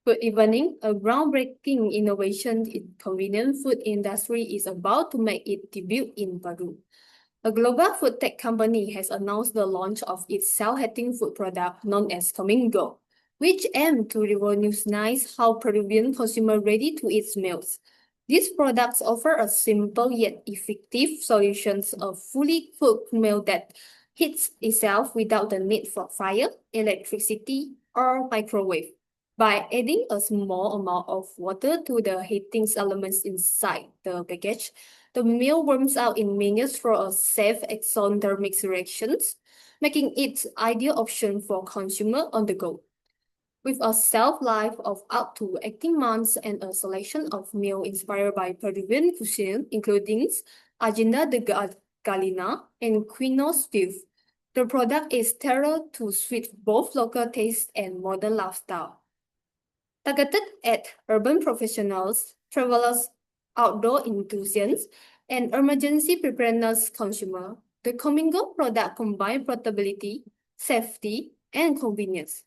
Food Evening, a groundbreaking innovation in convenient food industry, is about to make its debut in Peru. A global food tech company has announced the launch of its self-heating food product known as Comingo, which aims to revolutionize how Peruvian consumers ready-to-eat meals. These products offer a simple yet effective solution, a fully cooked meal that heats itself without the need for fire, electricity, or microwave. By adding a small amount of water to the heating elements inside the package, the meal warms out in minutes for a safe exothermic reaction, making it ideal option for consumer on the go. With a shelf life of up to 18 months and a selection of meals inspired by Peruvian cuisine, including Agenda de Galina and Quino's beef, the product is tailored to suit both local tastes and modern lifestyle. Targeted at urban professionals, travelers, outdoor enthusiasts, and emergency preparedness consumers, the Comingo product combines portability, safety, and convenience.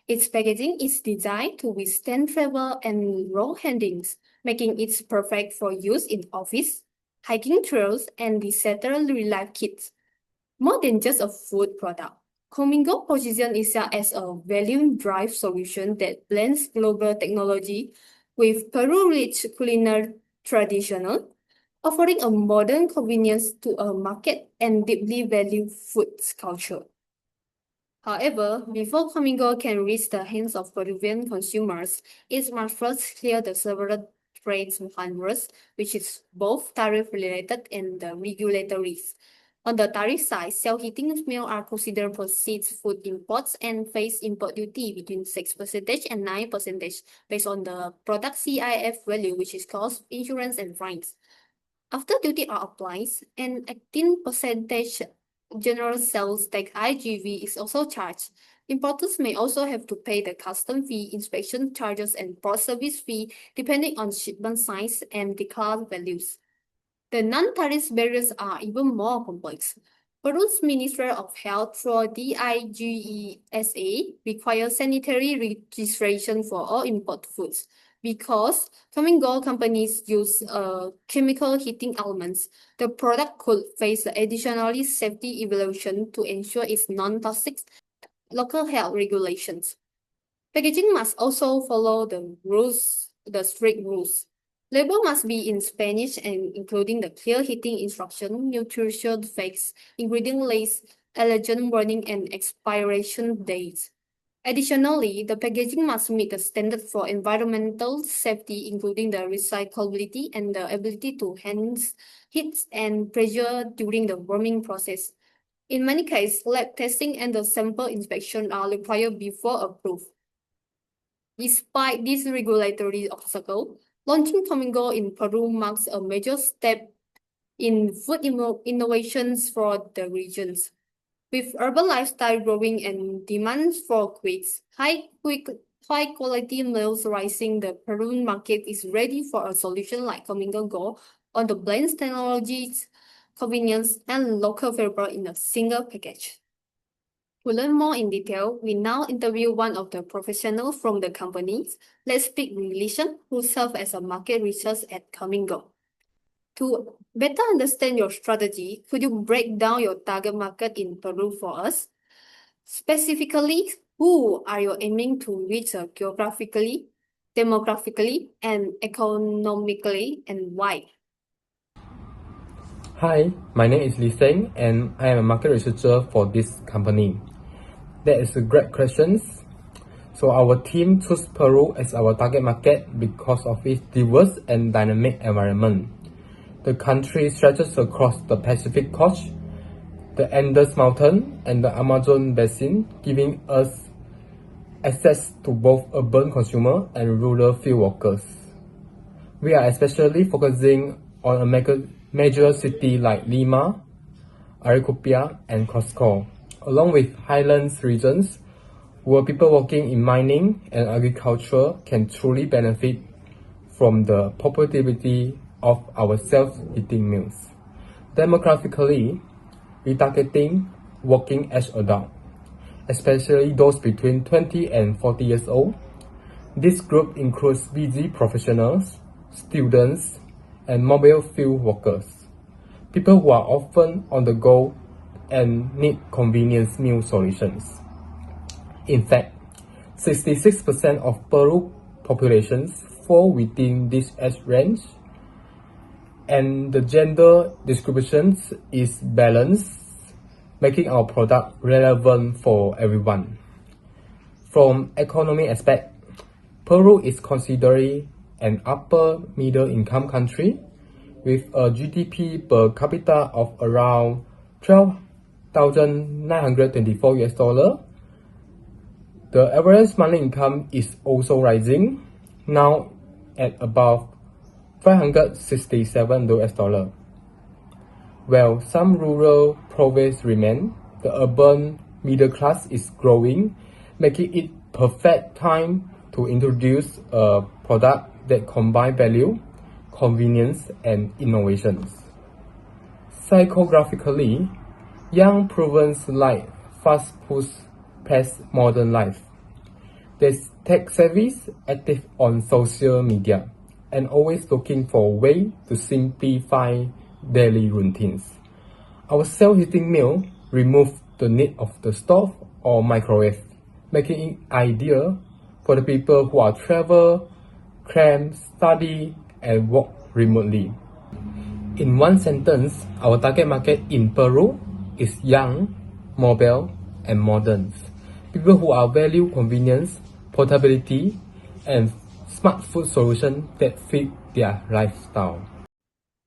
Its packaging is designed to withstand travel and road handlings, making it perfect for use in office, hiking trails, and disaster relief kits. More than just a food product, Comingo positions itself as a value-driven solution that blends global technology with Peru-rich culinary tradition, offering a modern convenience to a market and deeply valued food culture. However, before Comingo can reach the hands of Peruvian consumers, it must first clear the several trade hurdles, which is both tariff-related and the regulatory. On the tariff side, self-heating meals are considered processed food imports and face import duty between 6% and 9% based on the product CIF value, which is cost, insurance, and fines. After duty are applied, an 18% general sales tax IGV is also charged. Importers may also have to pay the custom fee, inspection charges, and port service fee depending on shipment size and declared values. The non-tariff barriers are even more complex. Peru's Ministry of Health through DIGESA requires sanitary registration for all import foods. Because Comingo companies use chemical heating elements, the product could face additional safety evaluation to ensure its non-toxic local health regulations. Packaging must also follow the strict rules. Label must be in Spanish and including the clear heating instruction, nutrition facts, ingredient list, allergen warning, and expiration dates. Additionally, the packaging must meet the standard for environmental safety, including the recyclability and the ability to handle heat and pressure during the warming process. In many cases, lab testing and the sample inspection are required before approval. Despite this regulatory obstacle, launching Comingo in Peru marks a major step in food innovations for the regions. With urban lifestyle growing and demands for high-quality meals rising, the Peruvian market is ready for a solution like Comingo Go on the blends technologies, convenience, and local flavor in a single package. To learn more in detail, we now interview one of the professionals from the company. Let's speak with Lishan, who serves as a market research at Comingo. To better understand your strategy, could you break down your target market in Peru for us? Specifically, who are you aiming to reach geographically, demographically, and economically, and why? Hi, my name is Li Seng, and I am a market researcher for this company. That is a great question. So our team chose Peru as our target market because of its diverse and dynamic environment. The country stretches across the Pacific coast, the Andes Mountain, and the Amazon basin, giving us access to both urban consumers and rural field workers. We are especially focusing on a major city like Lima, Arequipa, and Cusco, along with highlands regions where people working in mining and agriculture can truly benefit from the popularity of our self-heating meals. Demographically, we targeting working age adults, especially those between 20 and 40 years old. This group includes busy professionals, students, and mobile field workers, people who are often on the go and need convenience meal solutions. In fact, 66% of Peru populations fall within this age range, and the gender distribution is balanced, making our product relevant for everyone. From economy aspect, Peru is considered an upper middle income country with a GDP per capita of around 12,924 US dollar. The average monthly income is also rising, now at about 567 US dollar. While some rural provinces remain, the urban middle class is growing, making it perfect time to introduce a product that combine value, convenience, and innovations. Psychographically, young province like fast-paced modern life. They're tech-savvy, active on social media, and always looking for a way to simplify daily routines. Our self-heating meal removes the need of the stove or microwave, making it ideal for the people who are travel, cram, study, and work remotely. In one sentence, our target market in Peru is young, mobile, and modern. People who are value convenience, portability, and smart food solutions that fit their lifestyle.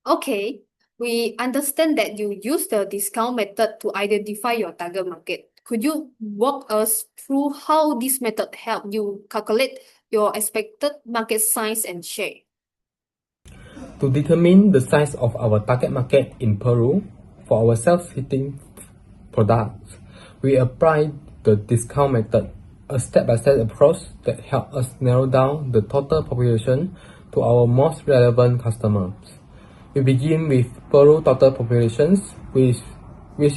Okay, we understand that you use the discount method to identify your target market. Could you walk us through how this method helped you calculate your expected market size and share? To determine the size of our target market in Peru for our self-heating products, we apply the discount method, a step-by-step approach that helps us narrow down the total population to our most relevant customers. We begin with Peru total populations, which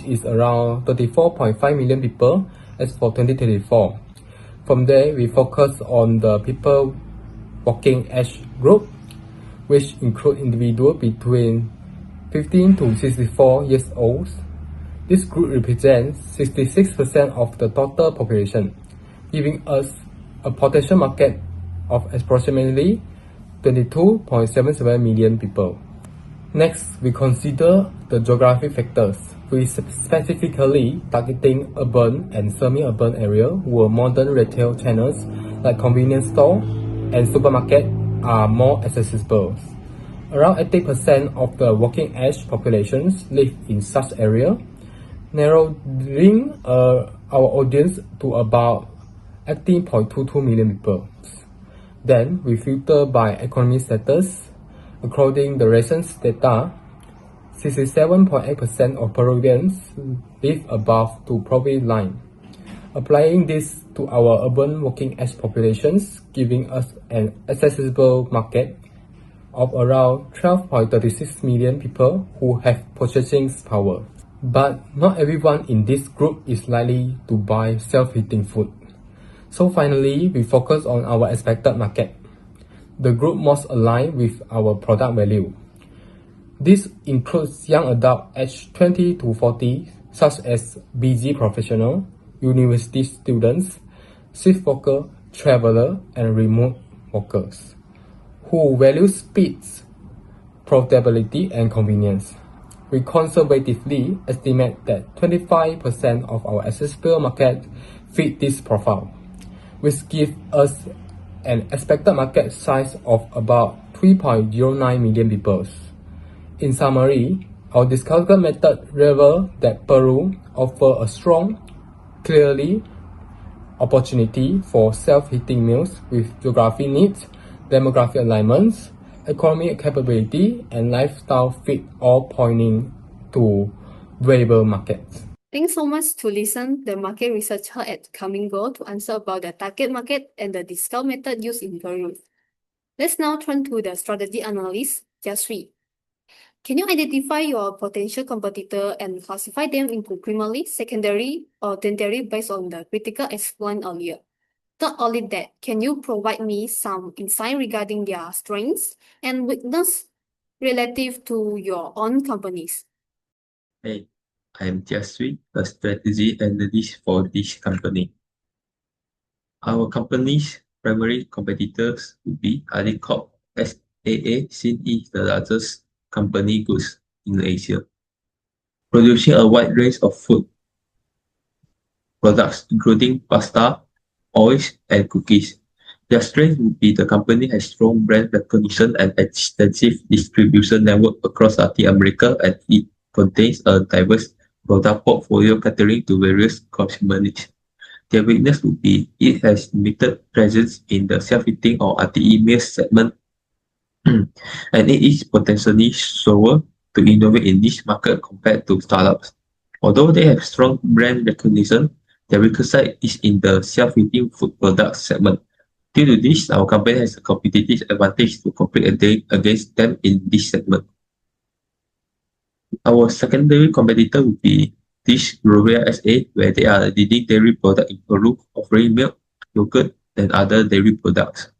is around 34.5 million people as for 2024. From there, we focus on the people working age group, which include individuals between 15 to 64 years old. This group represents 66% of the total population, giving us a potential market of approximately 22.77 million people. Next, we consider the geographic factors. We specifically targeting urban and semi-urban areas where modern retail channels like convenience store and supermarket are more accessible. Around 80% of the working age populations live in such area, narrowing our audience to about 18.22 million people. Then, we filter by economic status. According to the recent data, 67.8% of Peruvians live above the poverty line. Applying this to our urban working age populations, giving us an accessible market of around 12.36 million people who have purchasing power. But not everyone in this group is likely to buy self-heating food. So finally, we focus on our expected market, the group most aligned with our product value. This includes young adults aged 20 to 40, such as busy professionals, university students, shift workers, travelers, and remote workers, who value speed, portability, and convenience. We conservatively estimate that 25% of our accessible market fit this profile, which gives us an expected market size of about 3.09 million people. In summary, our discounted method reveals that Peru offers a strong, clearly opportunity for self-heating meals with geographic needs, demographic alignments, economic capability, and lifestyle fit, all pointing to viable markets. Thanks so much to listen the market researcher at Camingo to answer about the target market and the discount method used in Peru. Let's now turn to the strategy analyst, Jasri. Can you identify your potential competitor and classify them into primary, secondary, or tertiary based on the critical explained earlier? Not only that, can you provide me some insight regarding their strengths and weakness relative to your own companies? Hey, I'm Jaswin, a strategy analyst for this company. Our company's primary competitors would be Alicorp SAA, since it's the largest company goods in Asia, producing a wide range of food products including pasta, oils, and cookies. Their strength would be the company has strong brand recognition and extensive distribution network across Latin America, and it contains a diverse product portfolio catering to various consumer needs. Their weakness would be it has limited presence in the self-eating or RTE meals segment, and it is potentially slower to innovate in this market compared to startups. Although they have strong brand recognition, their weaker side is in the self-eating food products segment. Due to this, our company has a competitive advantage to compete against them in this segment. Our secondary competitor would be Dish Gloria SA, where they are a leading dairy product in Peru, offering milk, yogurt, and other dairy products.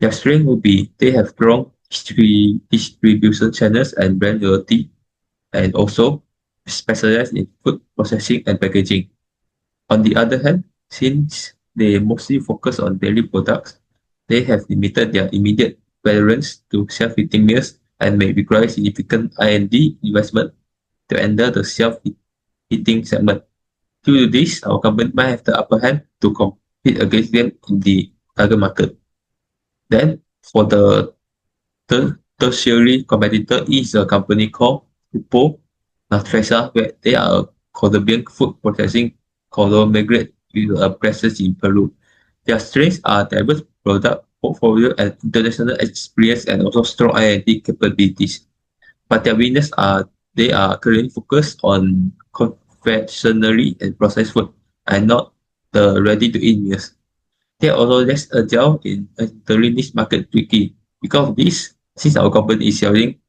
Their strength would be they have strong distribution channels and brand loyalty, and also specialize in food processing and packaging. On the other hand, since they mostly focus on dairy products, they have limited their immediate tolerance to self-eating meals and may require significant R&D investment to enter the self-eating segment. Due to this, our company might have the upper hand to compete against them in the target market. Then, for the tertiary competitor is a company called Grupo Nutresa, where they are a Colombian food processing conglomerate with a presence in Peru. Their strengths are diverse product portfolio and international experience, and also strong R&D capabilities. But their weakness are they are currently focused on confectionery and processed food, and not the ready-to-eat meals. They are also less agile in entering this market quickly. Because of this, since our company is selling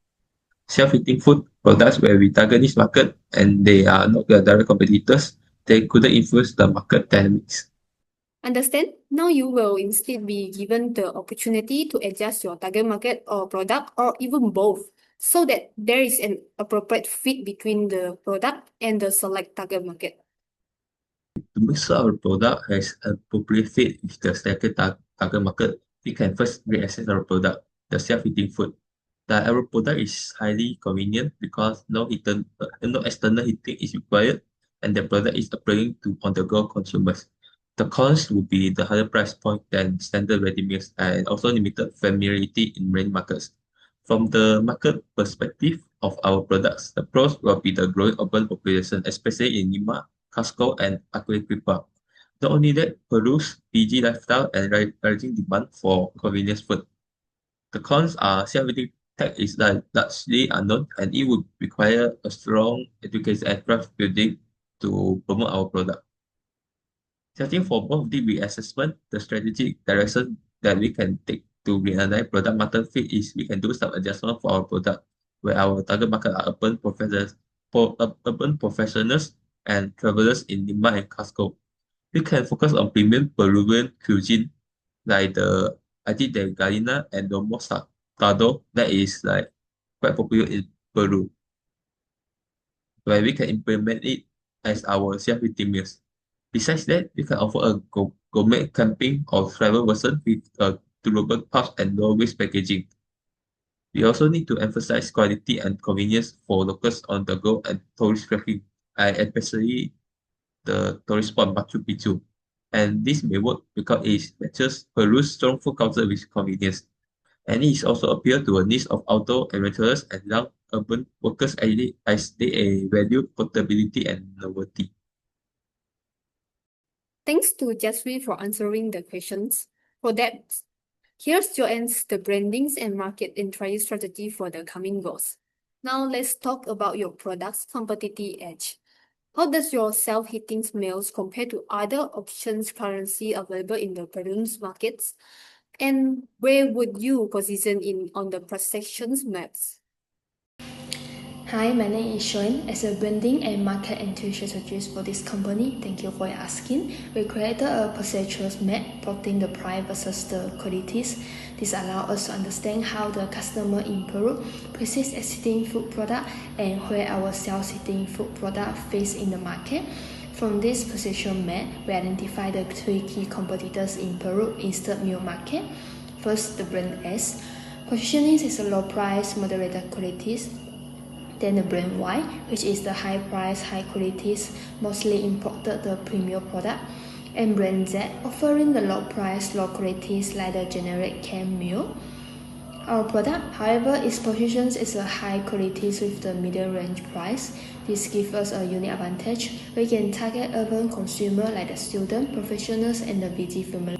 self-eating food products where we target this market and they are not the direct competitors, they couldn't influence the market dynamics. Understand? Now you will instead be given the opportunity to adjust your target market or product or even both, so that there is an appropriate fit between the product and the select target market. To make sure our product has a appropriate fit with the selected target market, we can first reassess our product, the self-eating food. Our product is highly convenient because no external heating is required, and the product is appealing to on-the-go consumers. The cons would be the higher price point than standard ready meals and also limited familiarity in many markets. From the market perspective of our products, the pros will be the growing urban population, especially in Lima, Cusco, and Arequipa. Not only that, Peru's busy lifestyle and rising demand for convenience food. The cons are self-eating tech is largely unknown, and it would require a strong education and trust building to promote our product. Setting for both the reassessment, the strategic direction that we can take to realign product market fit is we can do some adjustment for our product, where our target market are urban professionals and travelers in Lima and Cusco. We can focus on premium Peruvian cuisine like the Ají de Gallina and Lomo Saltado that is like quite popular in Peru, where we can implement it as our self-eating meals. Besides that, we can offer a gourmet camping or travel version with a durable pouch and low-waste packaging. We also need to emphasize quality and convenience for locals on the go and tourist traffic, especially the tourist spot Machu Picchu. And this may work because it matches Peru's strong food culture with convenience. And it also appeal to a niche of outdoor adventurers and young urban workers as they value portability and novelty. Thanks to Jasri for answering the questions. For that, here's Joanne's the brandings and market entry strategy for the coming goals. Now let's talk about your product's competitive edge. How does your self-heating meals compare to other options currently available in the Peruvian markets? And where would you position in on the perceptions maps? Hi, my name is Joanne. As a branding and market entry strategist for this company, thank you for asking. We created a perceptual map plotting the price versus the qualities. This allows us to understand how the customer in Peru perceives existing food product and where our self-existing food product face in the market. From this position map, we identify the three key competitors in Peru instant meal market. First, the brand S. Positioning is a low price, moderate qualities. Then the brand Y, which is the high price, high qualities, mostly imported the premium product. And brand Z, offering the low price, low qualities like the generic canned meal. Our product, however, is positioned as a high quality with the middle range price. This gives us a unique advantage. We can target urban consumers like the student, professionals, and the busy family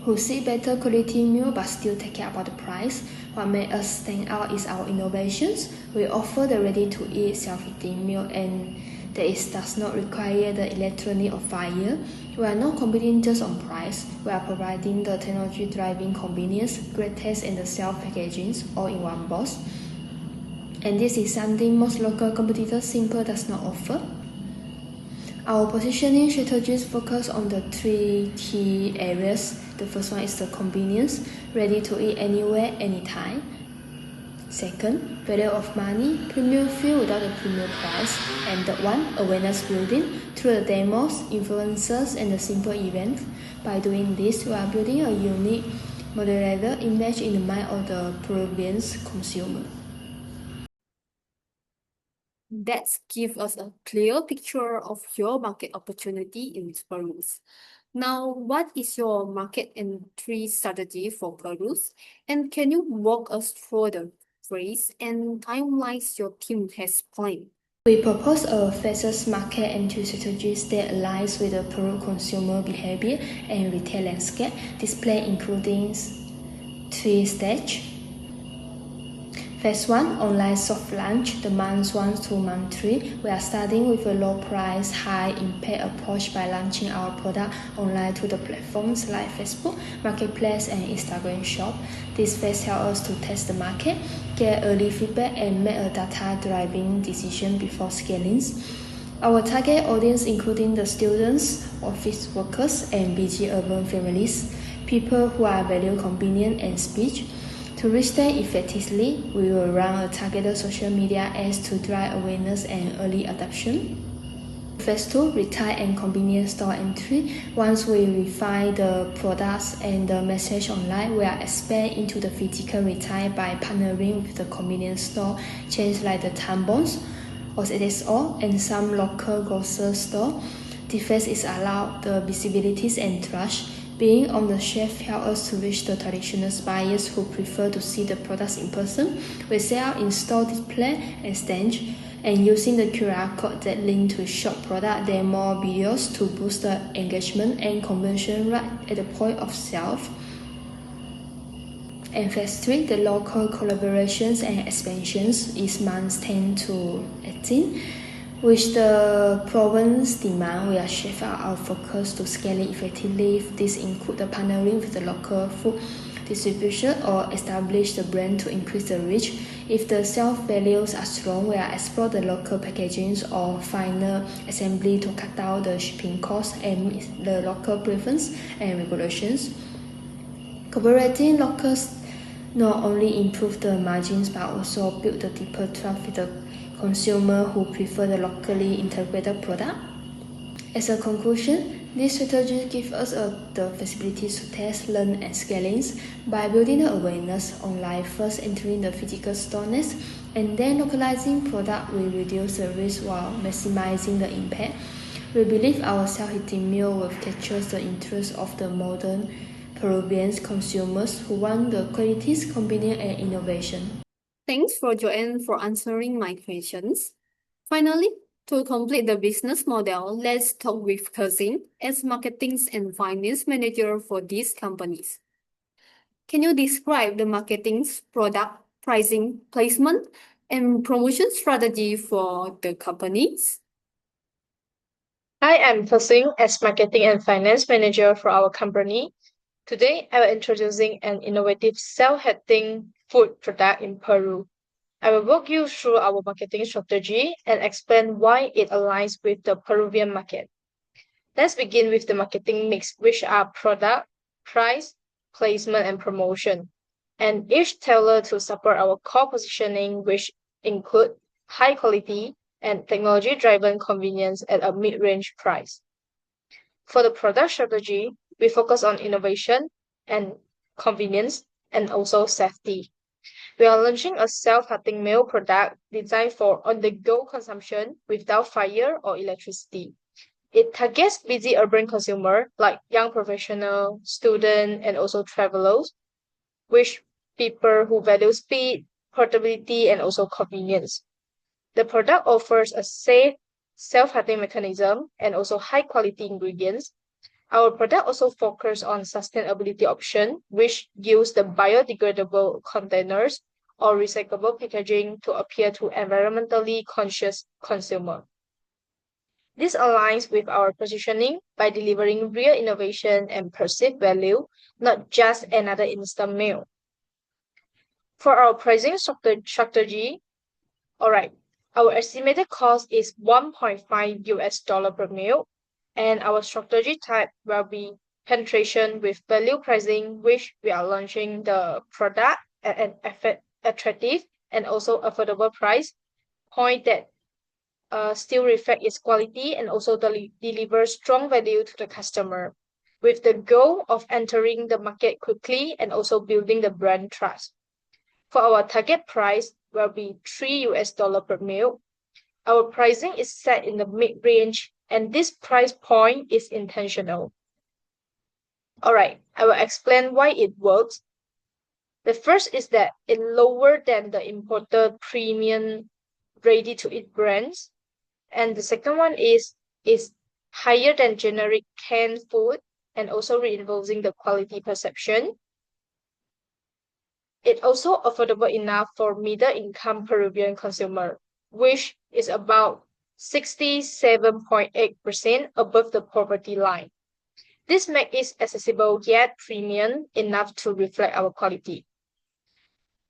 who seek better quality meal but still take care about the price. What makes us stand out is our innovations. We offer the ready-to-eat self-eating meal and that it does not require the electronic or fire. We are not competing just on price. We are providing the technology driving convenience, great taste, and the self-packaging all in one box. And this is something most local competitors simply does not offer. Our positioning strategies focus on the three key areas. The first one is the convenience, ready to eat anywhere, anytime. Second, value of money, premium feel without the premium price. And third one, awareness building through the demos, influencers, and the simple events. By doing this, we are building a unique moderator image in the mind of the Peruvian consumer. That gives us a clear picture of your market opportunity in Peru. Now, what is your market entry strategy for Peru? And can you walk us through the phase and timelines your team has planned? We propose a fastest market entry strategy that aligns with the Peru consumer behavior and retail landscape. Display including 3 stages. Phase 1, online soft launch, the months 1 to month 3. We are starting with a low price, high impact approach by launching our product online to the platforms like Facebook, Marketplace, and Instagram Shop. This phase helps us to test the market, get early feedback, and make a data-driven decision before scaling. Our target audience including the students, office workers, and busy urban families, people who are value convenience and speed. To reach them effectively, we will run a targeted social media ads to drive awareness and early adoption. Phase 2, retail and convenience store entry. Once we refine the products and the message online, we are expand into the physical retail by partnering with the convenience store chains like the Tambons, OSSO, and some local grocery store. The phase is allowed the visibilities and trust. Being on the shelf helps us to reach the traditional buyers who prefer to see the products in person. We set up in-store display and stands, and using the QR code that link to shop product demo videos to boost the engagement and conversion rate at the point of sale. And phase 3, the local collaborations and expansions is months 10 to 18. With the province demand, we are shifting our focus to scaling effectively. This includes the partnering with the local food distribution or establish the brand to increase the reach. If the sales values are strong, we are explore the local packaging or final assembly to cut down the shipping costs and meet the local preference and regulations. Cooperating locals not only improve the margins but also build the deeper trust with the consumer who prefer the locally integrated product. As a conclusion, this strategy gives us the flexibility to test, learn, and scaling. By building the awareness online, first entering the physical store next, and then localizing product will reduce the risk while maximizing the impact. We believe our self-eating meal will capture the interest of the modern Peruvian consumers who want the qualities, convenience, and innovation. Thanks for Joanne for answering my questions. Finally, to complete the business model, let's talk with Cousin as marketing and finance manager for these companies. Can you describe the marketing, product, pricing, placement, and promotion strategy for the companies? I am Fasing as Marketing and Finance Manager for our company. Today, I will introducing an innovative self-heating food product in Peru. I will walk you through our marketing strategy and explain why it aligns with the Peruvian market. Let's begin with the marketing mix, which are product, price, placement, and promotion, and each tailored to support our core positioning, which include high quality and technology-driven convenience at a mid-range price. For the product strategy, we focus on innovation and convenience and also safety. We are launching a self-heating meal product designed for on-the-go consumption without fire or electricity. It targets busy urban consumer like young professional, student, and also travelers, which people who value speed, portability, and also convenience. The product offers a safe self-heating mechanism and also high-quality ingredients. Our product also focus on sustainability option, which use the biodegradable containers or recyclable packaging to appeal to environmentally conscious consumer. This aligns with our positioning by delivering real innovation and perceived value, not just another instant meal. For our pricing strategy, alright, our estimated cost is $1.5 per meal, and our strategy type will be penetration with value pricing, which we are launching the product at an attractive and also affordable price point that still reflect its quality and also deliver strong value to the customer, with the goal of entering the market quickly and also building the brand trust. For our target price will be $3 per meal. Our pricing is set in the mid-range, and this price point is intentional. Alright, I will explain why it works. The first is that it's lower than the imported premium ready-to-eat brands. And the second one is higher than generic canned food and also reinforcing the quality perception. It's also affordable enough for middle-income Peruvian consumer, which is about 67.8% above the poverty line. This makes it accessible yet premium enough to reflect our quality.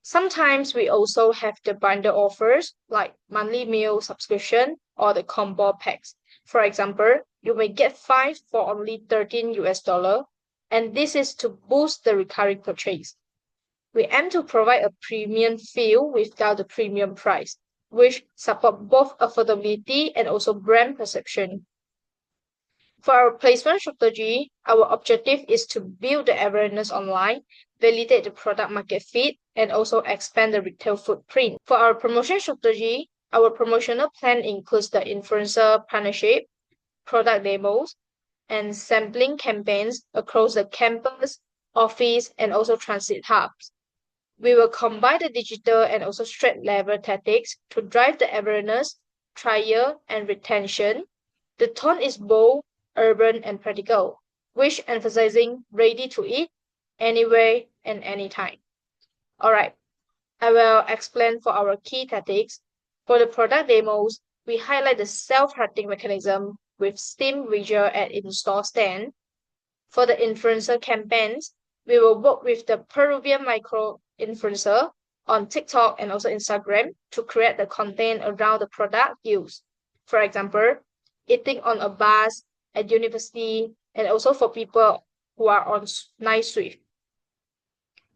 Sometimes we also have the bundle offers like monthly meal subscription or the combo packs. For example, you may get 5 for only $13, and this is to boost the recurring purchase. We aim to provide a premium feel without the premium price, which support both affordability and also brand perception. For our placement strategy, our objective is to build the awareness online, validate the product market fit, and also expand the retail footprint. For our promotion strategy, our promotional plan includes the influencer partnership, product demos, and sampling campaigns across the campus, office, and also transit hubs. We will combine the digital and also street level tactics to drive the awareness, trial, and retention. The tone is bold, urban, and practical, which emphasizing ready to eat, anywhere and anytime. Alright, I will explain for our key tactics. For the product demos, we highlight the self-heating mechanism with steam visual at in-store stand. For the influencer campaigns, we will work with the Peruvian micro-influencer on TikTok and also Instagram to create the content around the product used. For example, eating on a bus, at university, and also for people who are on night shift.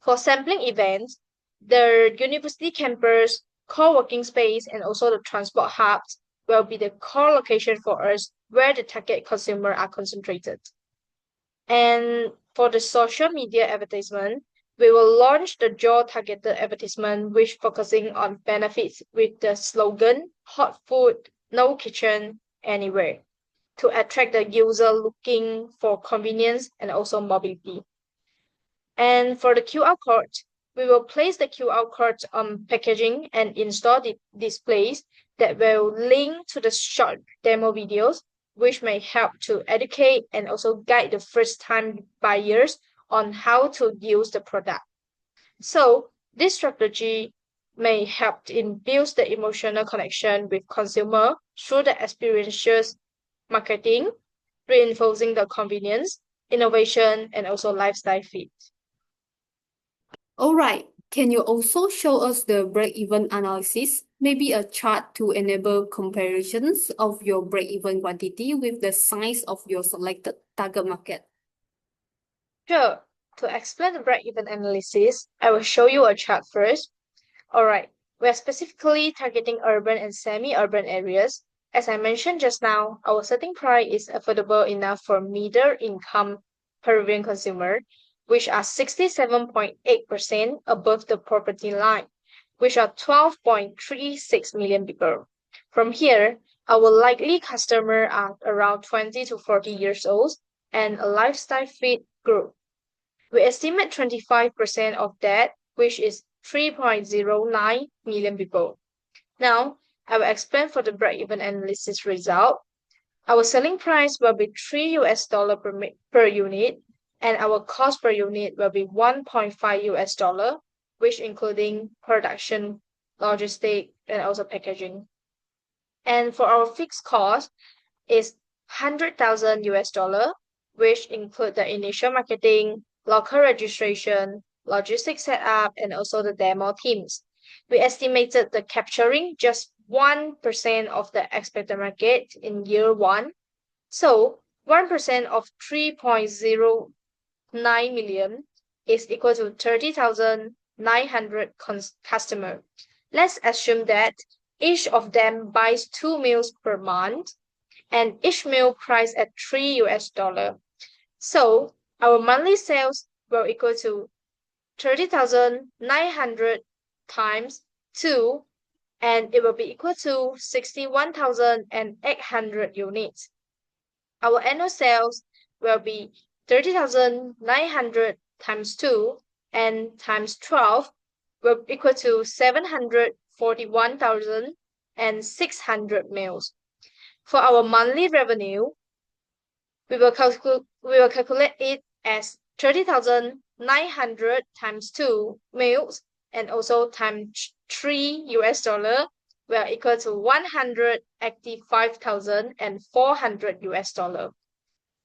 For sampling events, the university campus, co-working space, and also the transport hubs will be the core location for us where the target consumer are concentrated. And for the social media advertisement, we will launch the geo-targeted advertisement which focusing on benefits with the slogan, hot food, no kitchen, anywhere, to attract the user looking for convenience and also mobility. And for the QR code, we will place the QR code on packaging and install the displays that will link to the short demo videos, which may help to educate and also guide the first-time buyers on how to use the product. So this strategy may help in build the emotional connection with consumer through the experiential marketing, reinforcing the convenience, innovation, and also lifestyle fit. Alright, Can you also show us the break-even analysis, maybe a chart to enable comparisons of your break-even quantity with the size of your selected target market? Sure. To explain the break-even analysis, I will show you a chart first. Alright, we are specifically targeting urban and semi-urban areas. As I mentioned just now, our setting price is affordable enough for middle-income Peruvian consumer, which are 67.8% above the poverty line, which are 12.36 million people. From here, our likely customer are around 20 to 40 years old and a lifestyle fit group. We estimate 25% of that, which is 3.09 million people. Now, I will explain for the break-even analysis result. Our selling price will be $3 per unit, and our cost per unit will be $1.5, which including production, logistic, and also packaging. And for our fixed cost is $100,000, which include the initial marketing, local registration, logistics setup, and also the demo teams. We estimated the capturing just 1% of the expected market in year one. So 1% of 3.09 million is equal to 30,900 customers. Let's assume that each of them buys 2 meals per month and each meal priced at $3. So our monthly sales will equal to 30,900 times 2, and it will be equal to 61,800 units. Our annual sales will be 30,900 times 2 and times 12 will equal to 741,600 meals. For our monthly revenue, we will calculate it as 30,900 times 2 meals and also times $3 will equal to 185,400 US dollar.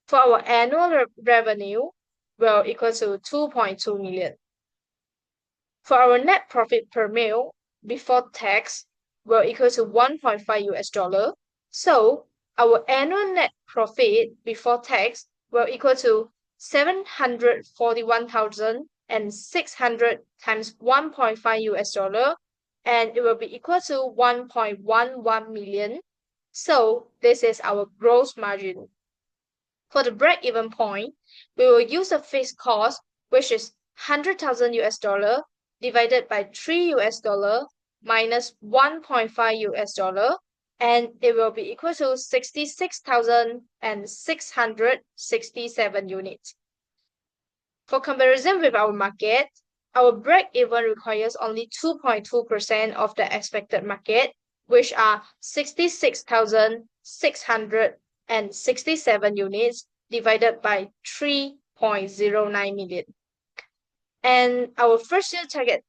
For our annual revenue will equal to 2.2 million. For our net profit per meal before tax will equal to 1.5 US dollar. So our annual net profit before tax will equal to 741,600 times 1.5 US dollar, and it will be equal to 1.11 million. So this is our gross margin. For the break-even point, we will use a fixed cost, which is 100,000 US dollar divided by $3 minus 1.5 US dollar, and it will be equal to 66,667 units. For comparison with our market, our break-even requires only 2.2% of the expected market, which are 66,667 units divided by 3.09 million. And our first year target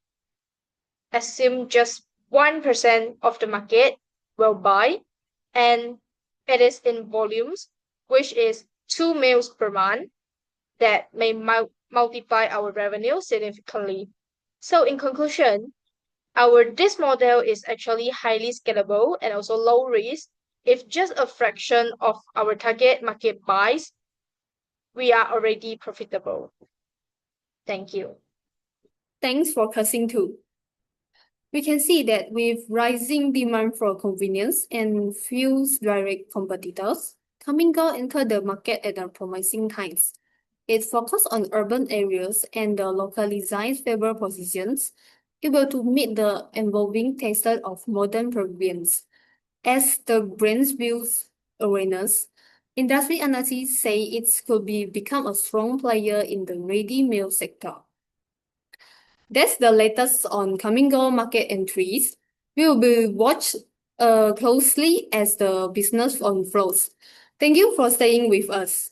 assume just 1% of the market will buy, and it is in volumes, which is 2 meals per month that may multiply our revenue significantly. So in conclusion, this model is actually highly scalable and also low risk. If just a fraction of our target market buys, we are already profitable. Thank you. Thanks for cursing too. We can see that with rising demand for convenience and few direct competitors, Camingo entered the market at a promising times. It focused on urban areas and the localized favorable positions, able to meet the evolving taste of modern Peruvians. As the brand builds awareness, industry analysts say it could become a strong player in the ready meal sector. That's the latest on Camingo market entries. We will be watched closely as the business unfolds. Thank you for staying with us.